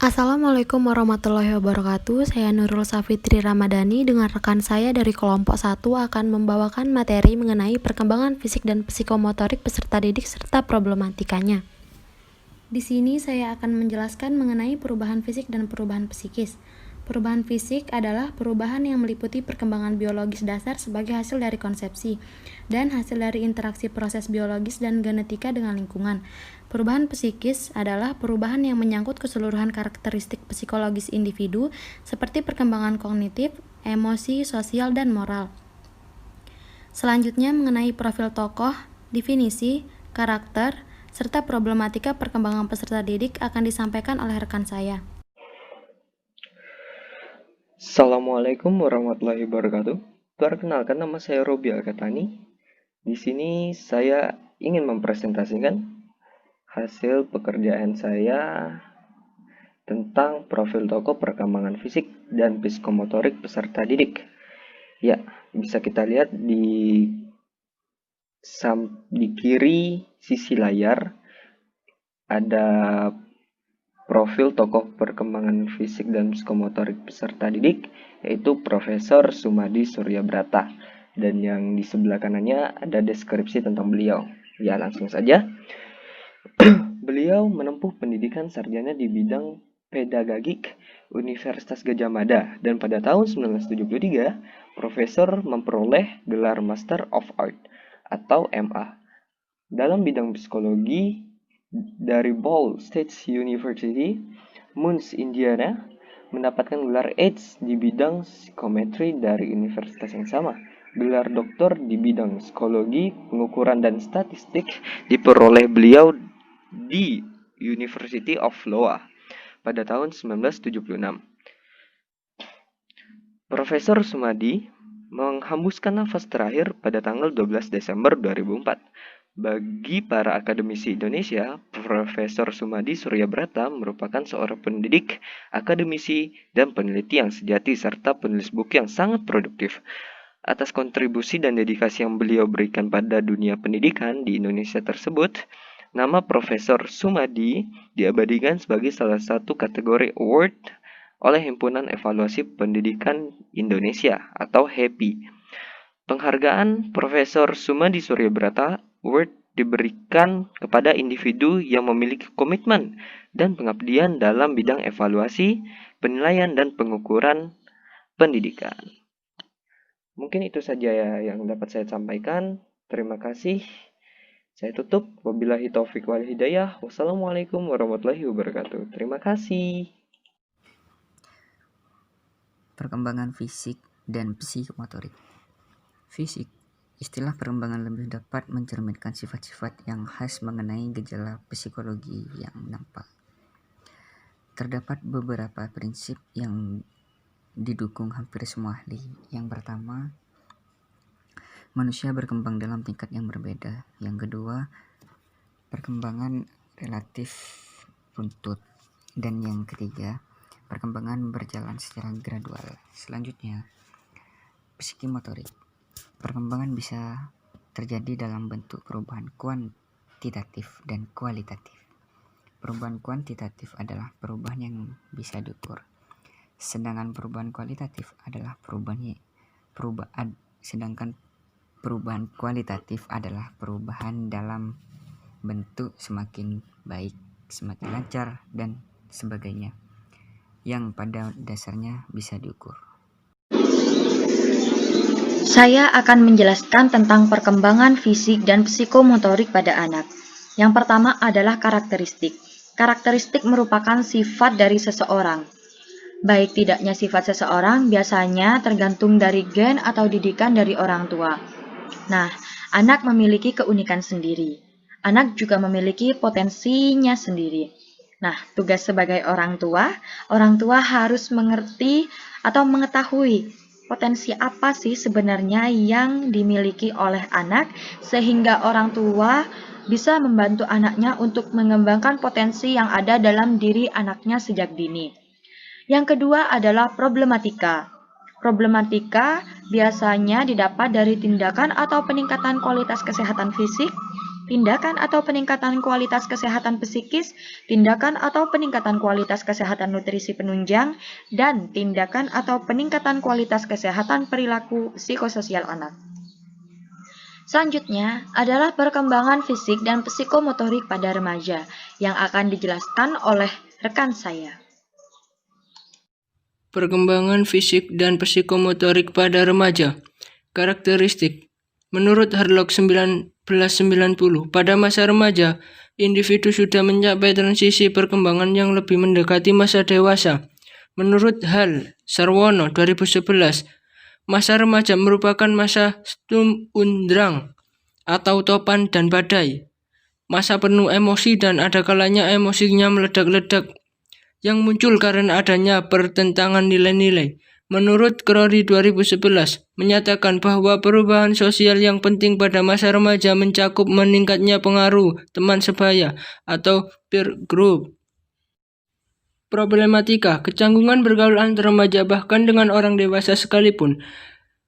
Assalamualaikum warahmatullahi wabarakatuh. Saya Nurul Safitri Ramadhani dengan rekan saya dari kelompok 1 akan membawakan materi mengenai perkembangan fisik dan psikomotorik peserta didik serta problematikanya. Di sini saya akan menjelaskan mengenai perubahan fisik dan perubahan psikis. Perubahan fisik adalah perubahan yang meliputi perkembangan biologis dasar sebagai hasil dari konsepsi dan hasil dari interaksi proses biologis dan genetika dengan lingkungan. Perubahan psikis adalah perubahan yang menyangkut keseluruhan karakteristik psikologis individu seperti perkembangan kognitif, emosi, sosial, dan moral. Selanjutnya mengenai profil tokoh, definisi, karakter, serta problematika perkembangan peserta didik akan disampaikan oleh rekan saya. Assalamualaikum warahmatullahi wabarakatuh. Perkenalkan, nama saya Robi Alkatani. Di sini saya ingin mempresentasikan hasil pekerjaan saya tentang profil tokoh perkembangan fisik dan psikomotorik peserta didik. Ya, bisa kita lihat di kiri sisi layar ada profil tokoh perkembangan fisik dan psikomotorik peserta didik, yaitu Profesor Sumadi Suryabrata. Dan yang di sebelah kanannya ada deskripsi tentang beliau. Ya, langsung saja. Beliau menempuh pendidikan sarjana di bidang pedagogik Universitas Gadjah Mada, dan pada tahun 1973, Profesor memperoleh gelar Master of Art atau MA dalam bidang psikologi dari Ball State University, Mons, Indiana, mendapatkan gelar AIDS di bidang psikometri dari universitas yang sama. Gelar doktor di bidang psikologi, pengukuran, dan statistik diperoleh beliau di University of Iowa pada tahun 1976. Profesor Sumadi menghembuskan nafas terakhir pada tanggal 12 Desember 2004. Bagi para akademisi Indonesia, Profesor Sumadi Suryabrata merupakan seorang pendidik, akademisi, dan peneliti yang sejati serta penulis buku yang sangat produktif. Atas kontribusi dan dedikasi yang beliau berikan pada dunia pendidikan di Indonesia tersebut, nama Profesor Sumadi diabadikan sebagai salah satu kategori award oleh Himpunan Evaluasi Pendidikan Indonesia atau HEPI. Penghargaan Profesor Sumadi Suryabrata Award diberikan kepada individu yang memiliki komitmen dan pengabdian dalam bidang evaluasi, penilaian, dan pengukuran pendidikan. Mungkin itu saja yang dapat saya sampaikan. Terima kasih. Saya tutup. Wabillahi taufiq wal hidayah. Wassalamualaikum warahmatullahi wabarakatuh. Terima kasih. Perkembangan fisik dan psikomotorik. Fisik, istilah perkembangan lebih dapat mencerminkan sifat-sifat yang khas mengenai gejala psikologi yang nampak. Terdapat beberapa prinsip yang didukung hampir semua ahli. Yang pertama, manusia berkembang dalam tingkat yang berbeda. Yang kedua, perkembangan relatif runtut. Dan yang ketiga, perkembangan berjalan secara gradual. Selanjutnya, psikomotorik. Perkembangan bisa terjadi dalam bentuk perubahan kuantitatif dan kualitatif. Perubahan kuantitatif adalah perubahan yang bisa diukur, sedangkan perubahan kualitatif adalah perubahan kualitatif adalah perubahan dalam bentuk semakin baik, semakin lancar, dan sebagainya, yang pada dasarnya bisa diukur. Saya akan menjelaskan tentang perkembangan fisik dan psikomotorik pada anak. Yang pertama adalah karakteristik. Karakteristik merupakan sifat dari seseorang. Baik tidaknya sifat seseorang biasanya tergantung dari gen atau didikan dari orang tua. Nah, anak memiliki keunikan sendiri. Anak juga memiliki potensinya sendiri. Nah, tugas sebagai orang tua harus mengerti atau mengetahui potensi apa sih sebenarnya yang dimiliki oleh anak sehingga orang tua bisa membantu anaknya untuk mengembangkan potensi yang ada dalam diri anaknya sejak dini. Yang kedua adalah problematika. Problematika biasanya didapat dari tindakan atau peningkatan kualitas kesehatan fisik, tindakan atau peningkatan kualitas kesehatan psikis, tindakan atau peningkatan kualitas kesehatan nutrisi penunjang, dan tindakan atau peningkatan kualitas kesehatan perilaku psikososial anak. Selanjutnya adalah perkembangan fisik dan psikomotorik pada remaja yang akan dijelaskan oleh rekan saya. Perkembangan fisik dan psikomotorik pada remaja. Karakteristik. Menurut Harlock 1990, pada masa remaja, individu sudah mencapai transisi perkembangan yang lebih mendekati masa dewasa. Menurut Hal Sarwono 2011, masa remaja merupakan masa sturm und drang atau topan dan badai. Masa penuh emosi dan ada kalanya emosinya meledak-ledak yang muncul karena adanya pertentangan nilai-nilai. Menurut Crowley 2011, menyatakan bahwa perubahan sosial yang penting pada masa remaja mencakup meningkatnya pengaruh teman sebaya atau peer group. Problematika, kecanggungan bergaul antar remaja bahkan dengan orang dewasa sekalipun.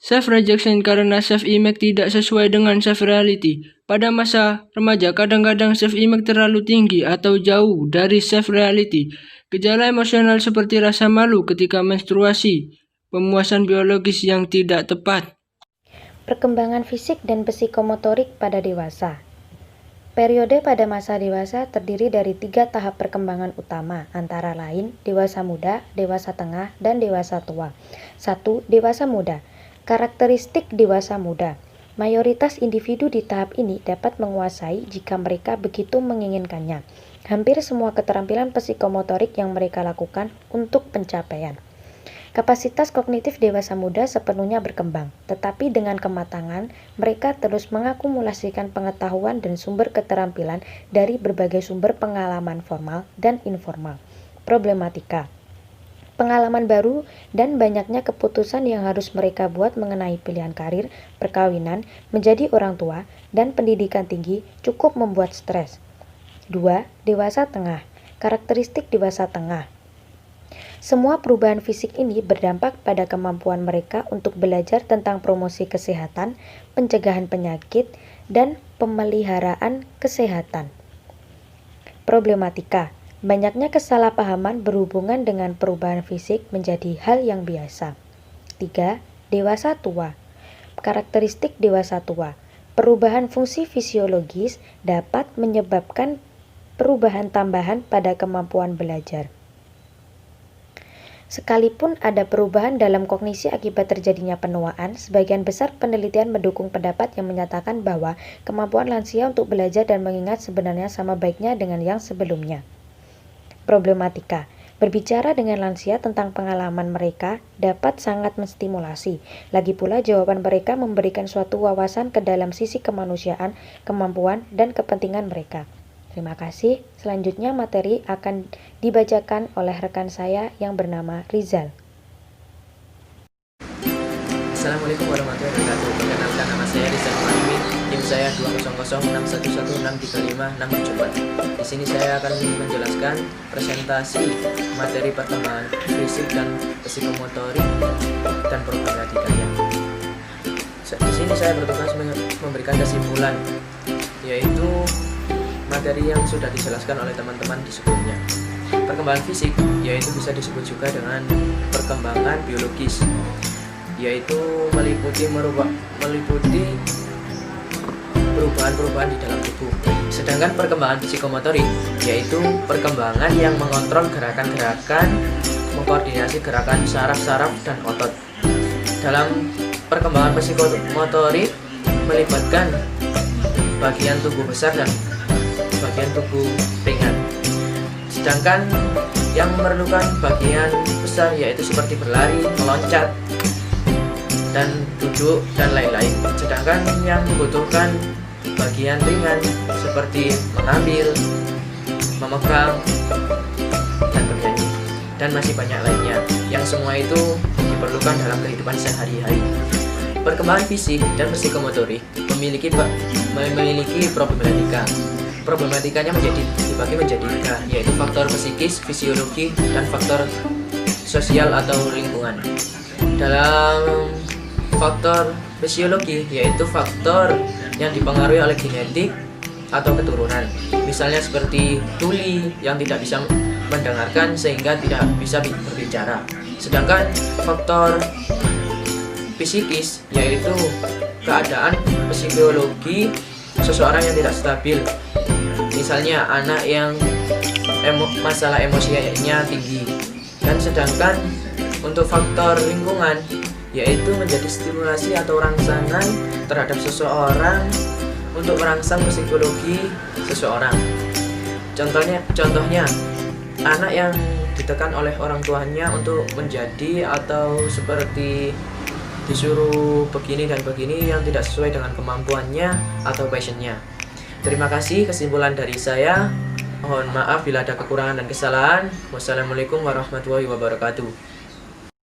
Self-rejection karena self-image tidak sesuai dengan self-reality. Pada masa remaja, kadang-kadang self-image terlalu tinggi atau jauh dari self-reality. Gejala emosional seperti rasa malu ketika menstruasi, pemuasan biologis yang tidak tepat. Perkembangan fisik dan psikomotorik pada dewasa. Periode pada masa dewasa terdiri dari 3 tahap perkembangan utama, antara lain dewasa muda, dewasa tengah, dan dewasa tua. 1. Dewasa muda. Karakteristik dewasa muda. Mayoritas individu di tahap ini dapat menguasai jika mereka begitu menginginkannya hampir semua keterampilan psikomotorik yang mereka lakukan untuk pencapaian. Kapasitas kognitif dewasa muda sepenuhnya berkembang, tetapi dengan kematangan, mereka terus mengakumulasikan pengetahuan dan sumber keterampilan dari berbagai sumber pengalaman formal dan informal. Problematika. Pengalaman baru dan banyaknya keputusan yang harus mereka buat mengenai pilihan karir, perkawinan, menjadi orang tua, dan pendidikan tinggi cukup membuat stres. 2. Dewasa tengah. Karakteristik dewasa tengah. Semua perubahan fisik ini berdampak pada kemampuan mereka untuk belajar tentang promosi kesehatan, pencegahan penyakit, dan pemeliharaan kesehatan. Problematika. Banyaknya kesalahpahaman berhubungan dengan perubahan fisik menjadi hal yang biasa. 3. Dewasa tua. Karakteristik dewasa tua. Perubahan fungsi fisiologis dapat menyebabkan perubahan tambahan pada kemampuan belajar. Sekalipun ada perubahan dalam kognisi akibat terjadinya penuaan, sebagian besar penelitian mendukung pendapat yang menyatakan bahwa kemampuan lansia untuk belajar dan mengingat sebenarnya sama baiknya dengan yang sebelumnya. Problematika. Berbicara dengan lansia tentang pengalaman mereka dapat sangat menstimulasi. Lagi pula jawaban mereka memberikan suatu wawasan ke dalam sisi kemanusiaan, kemampuan, dan kepentingan mereka. Terima kasih. Selanjutnya materi akan dibacakan oleh rekan saya yang bernama Rizal. Assalamualaikum warahmatullahi wabarakatuh. Perkenalkan, nama saya Rizal Muhammad. NIM saya 20061113674. Di sini saya akan menjelaskan presentasi materi perkembangan fisik dan psikomotorik dan problematikanya. Di sini saya bertugas memberikan kesimpulan, yaitu materi yang sudah dijelaskan oleh teman-teman di sebelumnya. Perkembangan fisik yaitu bisa disebut juga dengan perkembangan biologis, yaitu meliputi perubahan-perubahan di dalam tubuh. Sedangkan perkembangan psikomotorik yaitu perkembangan yang mengontrol gerakan-gerakan, mengkoordinasi gerakan saraf-saraf dan otot. Dalam perkembangan psikomotorik melibatkan bagian tubuh besar dan bagian tubuh ringan. Sedangkan yang memerlukan bagian besar yaitu seperti berlari, meloncat, dan duduk, dan lain-lain. Sedangkan yang membutuhkan bagian ringan seperti mengambil, memegang, dan bernyanyi, dan masih banyak lainnya, yang semua itu diperlukan dalam kehidupan sehari-hari. Perkembangan fisik dan psikomotorik memiliki problematika. Problematikanya dibagi menjadi 3, yaitu faktor psikis, fisiologi, dan faktor sosial atau lingkungan. Dalam faktor fisiologi yaitu faktor yang dipengaruhi oleh genetik, atau keturunan. Misalnya seperti tuli yang tidak bisa mendengarkan sehingga tidak bisa berbicara. Sedangkan faktor psikis yaitu keadaan psikologi seseorang yang tidak stabil. Misalnya anak yang masalah emosinya tinggi. Dan sedangkan untuk faktor lingkungan yaitu menjadi stimulasi atau rangsangan terhadap seseorang untuk merangsang psikologi seseorang. Contohnya anak yang ditekan oleh orang tuanya untuk menjadi atau seperti disuruh begini dan begini yang tidak sesuai dengan kemampuannya atau passionnya. Terima kasih, kesimpulan dari saya. Mohon maaf bila ada kekurangan dan kesalahan. Wassalamualaikum warahmatullahi wabarakatuh.